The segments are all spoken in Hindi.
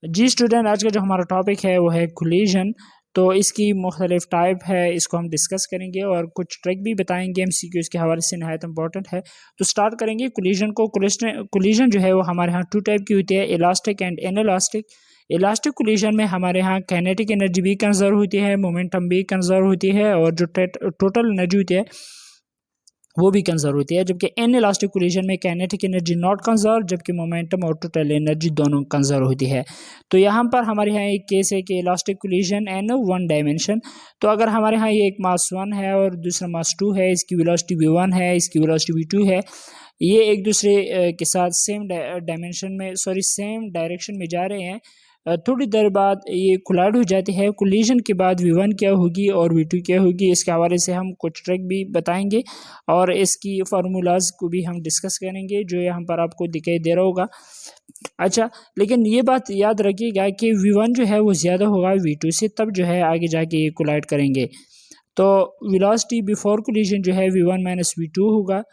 जी स्टूडेंट, आज का जो हमारा टॉपिक है वो है कोलिजन। तो इसकी मुख्तलिफ टाइप है, इसको हम डिस्कस करेंगे और कुछ ट्रिक भी बताएंगे एमसीक्यूज के हवाले से, नहायत इंपॉर्टेंट है। तो स्टार्ट करेंगे कोलिजन को। कोलिजन जो है वो हमारे यहाँ टू टाइप की होती है, elastic and inelastic. Elastic collision में हमारे यहाँ काइनेटिक एनर्जी भी कंजर्व होती है, मोमेंटम भी कंजर्व होती है और जो टोटल एनर्जी होती है वो भी कंजर्व होती है। जबकि इन इलास्टिक कोलिजन में काइनेटिक एनर्जी नॉट कंजर्व, जबकि मोमेंटम और टोटल एनर्जी दोनों कंजर्व होती है। तो यहाँ पर हमारे यहाँ एक केस है कि elastic collision and one dimension. तो अगर हमारे यहाँ ये एक मास 1 है और दूसरा मास 2 है, इसकी वेलोसिटी v1 है, इसकी वेलोसिटी v2 है, ये एक दूसरे के साथ सेम डायमेंशन में सेम डायरेक्शन में जा रहे हैं। थोड़ी देर बाद ये कोलाइड हो जाती है। कोलिजन के बाद v1 क्या होगी और v2 क्या होगी, इसके हवाले से हम कुछ ट्रिक भी बताएंगे और इसकी फार्मूलाज को भी हम डिस्कस करेंगे जो यहाँ पर आपको दिखाई दे रहा होगा। अच्छा, लेकिन ये बात याद रखिएगा कि v1 जो है वो ज़्यादा होगा v2 से, तब जो है आगे जाके ये कोलाइड करेंगे। तो वेलोसिटी बिफोर कोलिजन जो है v1 माइनस v2 होगा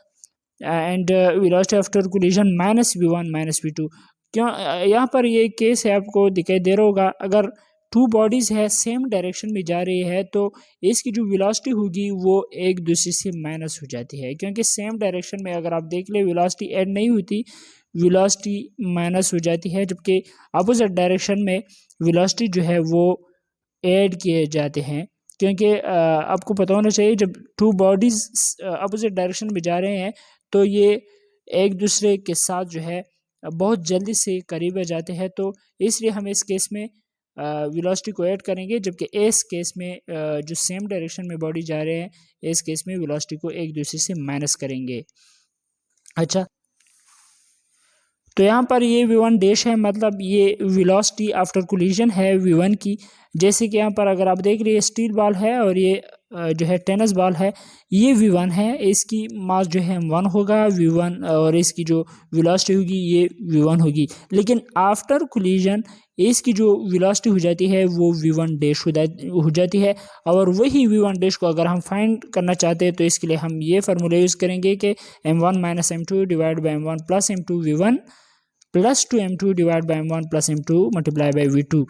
and velocity after collision minus v1 minus v2। क्यों यहाँ पर ये केस है, आपको दिखाई दे रहा होगा। अगर टू बॉडीज़ है सेम डायरेक्शन में जा रही है तो इसकी जो वेलोसिटी होगी वो एक दूसरे से माइनस हो जाती है, क्योंकि सेम डायरेक्शन में अगर आप देख ले वेलोसिटी ऐड नहीं होती, वेलोसिटी माइनस हो जाती है। जबकि अपोजिट डायरेक्शन में वेलोसिटी जो है वो ऐड किए जाते हैं, क्योंकि आपको पता होना चाहिए जब टू बॉडीज़ अपोजिट डायरेक्शन में जा रहे हैं तो ये एक दूसरे के साथ जो है बहुत जल्दी से करीब आ जाते हैं। तो इसलिए हम इस केस में वेलोसिटी को ऐड करेंगे, जबकि इस केस में जो सेम डायरेक्शन में बॉडी जा रहे हैं इस केस में वेलोसिटी को एक दूसरे से माइनस करेंगे। अच्छा, तो यहाँ पर ये v1 डैश है, मतलब ये वेलोसिटी आफ्टर कोलिजन है v1 की। जैसे कि यहाँ पर अगर आप देख रहे हैं स्टील बॉल है और ये जो है टेनिस बॉल है, ये v1 है, इसकी मास जो है 1 होगा v1 और इसकी जो वेलोसिटी होगी ये v1 होगी। लेकिन आफ्टर कोलिजन इसकी जो वेलोसिटी हो जाती है वो v1 डैश हो जाती है। और वही v1 डैश को अगर हम फाइंड करना चाहते हैं तो इसके लिए हम ये फार्मूला यूज़ करेंगे कि m1 minus m2 divide by m1 plus m2 v1 plus 2m2 divide by m1 plus m2 multiply by v2।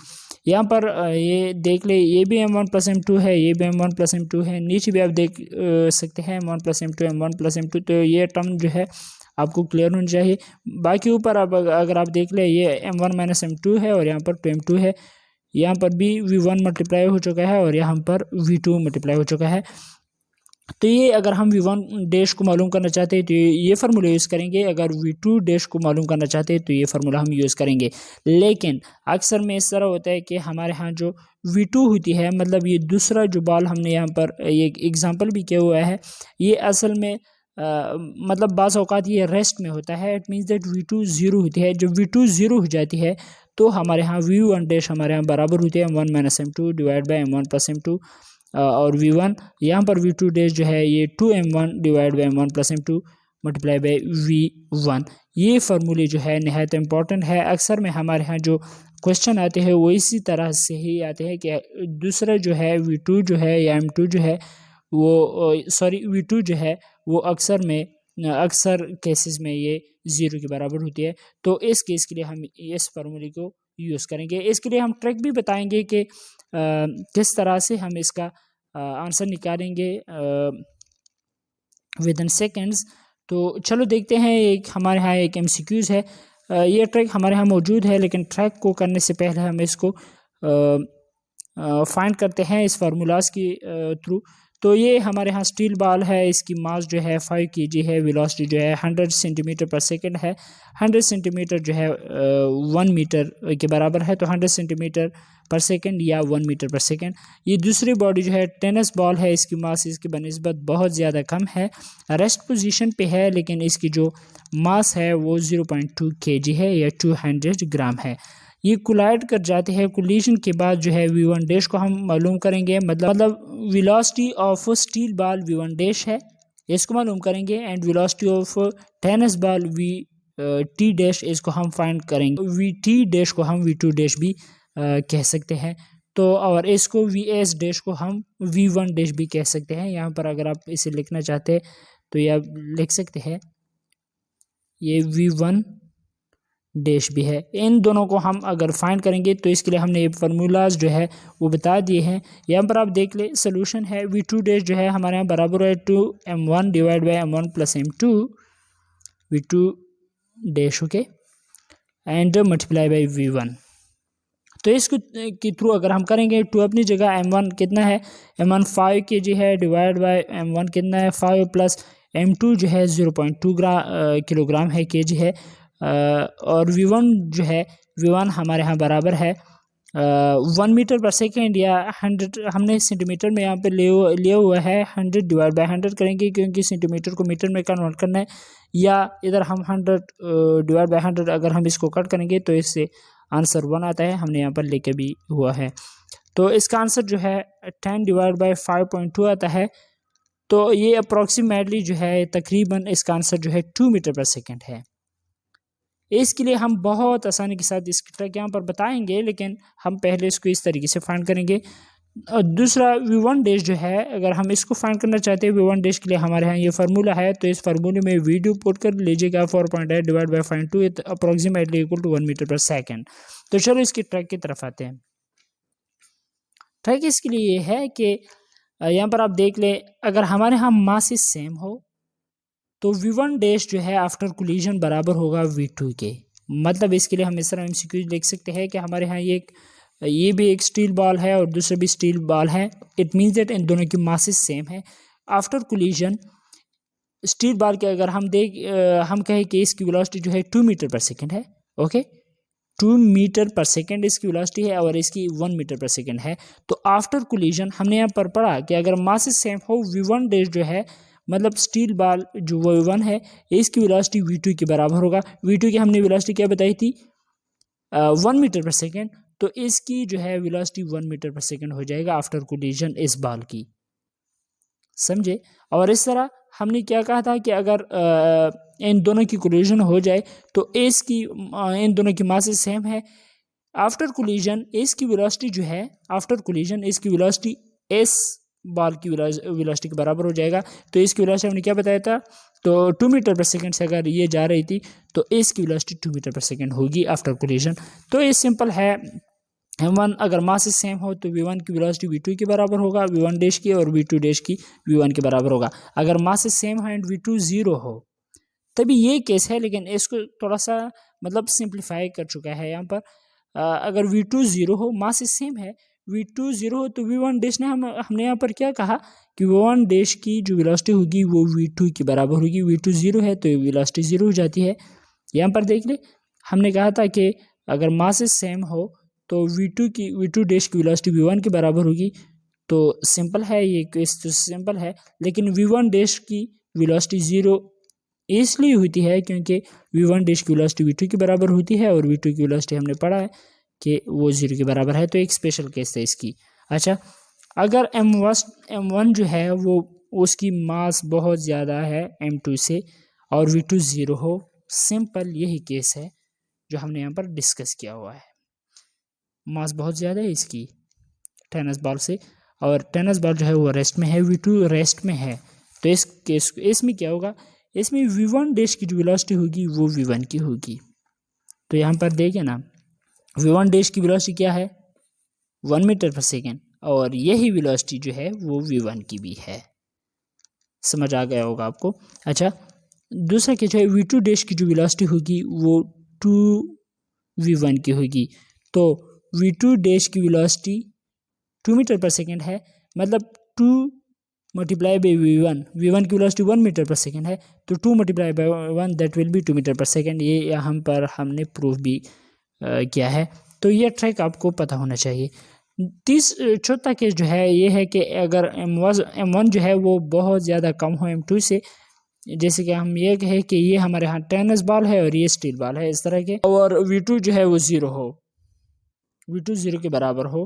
यहाँ पर ये देख ले, ये भी m1 प्लस m2 है, ये भी m1 प्लस m2 है, नीचे भी आप देख सकते हैं m1 plus m2 m1 plus m2। तो ये टर्म जो है आपको क्लियर होनी चाहिए। बाकी ऊपर आप अगर आप देख ले ये m1 माइनस m2 है और यहाँ पर 2m2 है, यहाँ पर भी v1 मल्टीप्लाई हो चुका है और यहाँ पर v2 मल्टीप्लाई हो चुका है। तो ये अगर हम v1 डैश को मालूम करना चाहते हैं तो ये फार्मूला यूज़ करेंगे, अगर v2 डैश को मालूम करना चाहते हैं तो ये फार्मूला हम यूज़ करेंगे। लेकिन अक्सर में इस तरह होता है कि हमारे यहाँ जो v2 होती है, मतलब ये दूसरा जो बॉल हमने यहाँ पर ये एग्जांपल भी किया हुआ है, ये असल में मतलब बाज़ औक़ात ये रेस्ट में होता है। It means that v2 zero होती है। जब v2 ज़ीरो हो जाती है तो हमारे यहाँ v1 डैश हमारे यहाँ बराबर होती है m1 minus m2 divide by m1 plus m2 और v1 यहाँ पर v2 डैश जो है ये 2m1 divide by m1 plus m2 multiply by v1। ये फार्मूले जो है नहायत इम्पॉर्टेंट है। अक्सर में हमारे यहाँ जो क्वेश्चन आते हैं वो इसी तरह से ही आते हैं कि दूसरा जो है v2 जो है या m2 जो है वो v2 जो है वो अक्सर केसेस में ये ज़ीरो के बराबर होती है। तो इस केस के लिए हम इस फार्मूले को यूज़ करेंगे। इसके लिए हम ट्रिक भी बताएंगे कि किस तरह से हम इसका आंसर निकालेंगे विद इन सेकेंड्स। तो चलो देखते हैं, एक हमारे यहाँ एक MCQs है। ये ट्रिक हमारे यहाँ मौजूद है, लेकिन ट्रिक को करने से पहले हम इसको फाइंड करते हैं इस फार्मूलाज के थ्रू। तो ये हमारे यहाँ स्टील बॉल है, इसकी मास जो है 5 kg है, वेलोसिटी जो है 100 सेंटीमीटर पर सेकंड है। 100 सेंटीमीटर जो है 1 मीटर के बराबर है, तो 100 सेंटीमीटर पर सेकंड या 1 मीटर पर सेकंड। ये दूसरी बॉडी जो है टेनिस बॉल है, इसकी मास इसकी बनिस्बत बहुत ज़्यादा कम है, रेस्ट पोजीशन पे है, लेकिन इसकी जो मास है वो 0.2 kg है या 200 ग्राम है। ये कोलाइड कर जाते हैं। कोलिजन के बाद जो है v1 डैश को हम मालूम करेंगे, मतलब velocity of steel ball v1 dash है, इसको मालूम करेंगे। And velocity of tennis ball v dash, इसको हम फाइंड करेंगे। v डैश को हम v2 डैश भी कह सकते हैं। तो और इसको vs डैश को हम v1 डैश भी कह सकते हैं। यहाँ पर अगर आप इसे लिखना चाहते हैं तो ये आप लिख सकते हैं, ये v1 डैश भी है। इन दोनों को हम अगर फाइंड करेंगे तो इसके लिए हमने ये फार्मूलाज जो है वो बता दिए हैं। यहाँ पर आप देख ले सोल्यूशन है v2 डैश जो है हमारे यहाँ बराबर है 2m1 divide by m1 plus m2 v2 dash okay and multiply by v1। तो इसको के थ्रू अगर हम करेंगे टू अपनी जगह m1 कितना है m1 5 kg है डिवाइड बाई m1 कितना है 5 प्लस m2 जो है 0.2 किलोग्राम है kg है और v1 जो है v1 हमारे यहाँ बराबर है 1 मीटर पर सेकेंड या 100 हमने सेंटीमीटर में यहाँ पे लिया हुआ है 100 डिवाइड बाई 100 करेंगे क्योंकि सेंटीमीटर को मीटर में कन्वर्ट करना है या इधर हम 100 डिवाइड बाई 100 अगर हम इसको कट करेंगे तो इससे आंसर 1 आता है। हमने यहाँ पर लेके भी हुआ है तो इसका आंसर जो है 10 डिवाइड बाई 5.2 आता है। तो ये अप्रॉक्सीमेटली जो है तकरीबन इसका आंसर जो है 2 मीटर पर सेकेंड है। इसके लिए हम बहुत आसानी के साथ इसकी ट्रिक यहाँ पर बताएंगे लेकिन हम पहले इसको इस तरीके से फाइंड करेंगे। और दूसरा v1 डैश जो है अगर हम इसको फाइंड करना चाहते हैं v1 डैश के लिए हमारे यहाँ ये फार्मूला है तो इस फार्मूले में वीडियो पुट कर लीजिएगा 4.8 divide by 5.2 approximately equal to 1 metre per second. तो चलो इसकी ट्रिक की तरफ आते हैं। ट्रिक इसके लिए ये है कि यहाँ पर आप देख ले अगर हमारे यहाँ मासेस सेम हो तो v1 डैश जो है आफ्टर कोलिजन बराबर होगा v2 के। मतलब इसके लिए हम इस तरह एमसीक्यू लिख सकते हैं कि हमारे यहाँ ये भी एक स्टील बॉल है और दूसरा भी स्टील बॉल है। इट मीन्स दैट इन दोनों की मासेस सेम है। आफ्टर कोलिजन स्टील बॉल के अगर हम कहें कि इसकी वेलोसिटी जो है 2 मीटर पर सेकेंड है ओके 2 मीटर पर सेकेंड इसकी वेलोसिटी है और इसकी 1 मीटर पर सेकेंड है। तो आफ्टर कोलिजन हमने यहाँ पर पढ़ा कि अगर मासेस सेम हो v1 डैश जो है मतलब स्टील बॉल जो v1 है इसकी वेलोसिटी v2 के बराबर होगा। v2 की हमने वेलोसिटी क्या बताई थी 1 मीटर पर सेकेंड तो इसकी जो है वेलोसिटी 1 मीटर पर सेकेंड हो जाएगा आफ्टर कोलिजन इस बॉल की। समझे। और इस तरह हमने क्या कहा था कि अगर इन दोनों की कोलिजन हो जाए तो इन दोनों की मासेस सेम है। आफ्टर कोलिजन इसकी वेलोसिटी जो है आफ्टर कोलिजन इसकी वेलोसिटी इस बॉल की वेलोसिटी के बराबर हो जाएगा। तो इसकी वेलोसिटी हमने क्या बताया था तो 2 मीटर पर सेकेंड से अगर ये जा रही थी तो इसकी वेलोसिटी 2 मीटर पर सेकेंड होगी आफ्टर कोलिजन। तो ये सिंपल है। m1 अगर मासेस सेम हो तो v1 की वेलोसिटी v2 के बराबर होगा v1 डैश की और v2 डैश की v1 के बराबर होगा। अगर मासेस सेम है एंड v2 0 हो तभी ये केस है लेकिन इसको थोड़ा सा मतलब सिंप्लीफाई कर चुका है यहाँ पर। अगर v2 0 हो मासेस सेम है v2 0 हो तो v1 डैश ने हमने यहाँ पर क्या कहा कि v1 डैश की जो वेलोसिटी होगी वो v2 के बराबर होगी। v2 0 है तो वेलोसिटी 0 हो जाती है। यहाँ पर देख ले हमने कहा था कि अगर मासेस सेम हो तो v2 डैश की वेलोसिटी v1 के बराबर होगी। तो सिंपल है ये केस तो सिंपल है लेकिन v1 डैश की वेलोसिटी 0 इसलिए होती है क्योंकि v1 डैश की वेलोसिटी v2 के बराबर होती है और v2 की वेलोसिटी हमने पढ़ा है कि वो 0 के बराबर है। तो एक स्पेशल केस है इसकी। अच्छा अगर m1 जो है वो उसकी मास बहुत ज़्यादा है m2 से और v2 0 हो सिंपल यही केस है जो हमने यहाँ पर डिस्कस किया हुआ है। मास बहुत ज़्यादा है इसकी टेनिस बॉल से और टेनिस बॉल जो है वो रेस्ट में है v2 रेस्ट में है। तो इस केस इसमें क्या होगा इसमें v1 डैश की जो वेलोसिटी होगी वो v1 की होगी। तो यहाँ पर देखिए ना v1 डैश की वेलोसिटी क्या है 1 मीटर पर सेकेंड और यही वेलोसिटी जो है वो v1 की भी है। समझ आ गया होगा आपको। अच्छा दूसरा क्या जो है v2 डैश की जो वेलोसिटी होगी वो 2v1 की होगी। तो v2 डैश की वेलोसिटी 2 मीटर पर सेकेंड है मतलब 2 मल्टीप्लाई बाई v1 की वेलोसिटी 1 मीटर पर सेकेंड है तो 2 multiply by 1 that will be 2 metre per second. ये यहाँ पर हमने प्रूफ भी किया है। तो ये ट्रिक आपको पता होना चाहिए। चौथा केस जो है ये है कि अगर m1 जो है वो बहुत ज़्यादा कम हो m2 से जैसे कि हम ये कहें कि ये हमारे यहाँ टेनिस बॉल है और ये स्टील बॉल है इस तरह के और v2 जो है वो 0 हो v2 0 के बराबर हो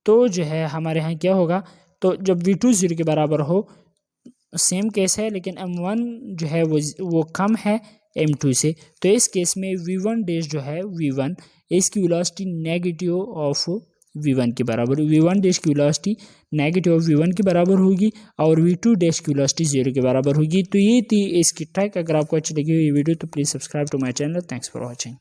तो जो है हमारे यहाँ क्या होगा तो जब v2 0 के बराबर हो सेम केस है लेकिन m1 जो है वो कम है m2 से। तो इस केस में v1 डैश जो है v1 इसकी वेलोसिटी नेगेटिव ऑफ v1 के बराबर। v1 डैश की वेलोसिटी नेगेटिव ऑफ v1 के बराबर होगी और v2 डैश की वेलोसिटी 0 के बराबर होगी। तो ये थी इसकी ट्रैक। अगर आपको अच्छी लगी हुई वीडियो तो please subscribe to my channel. Thanks for watching.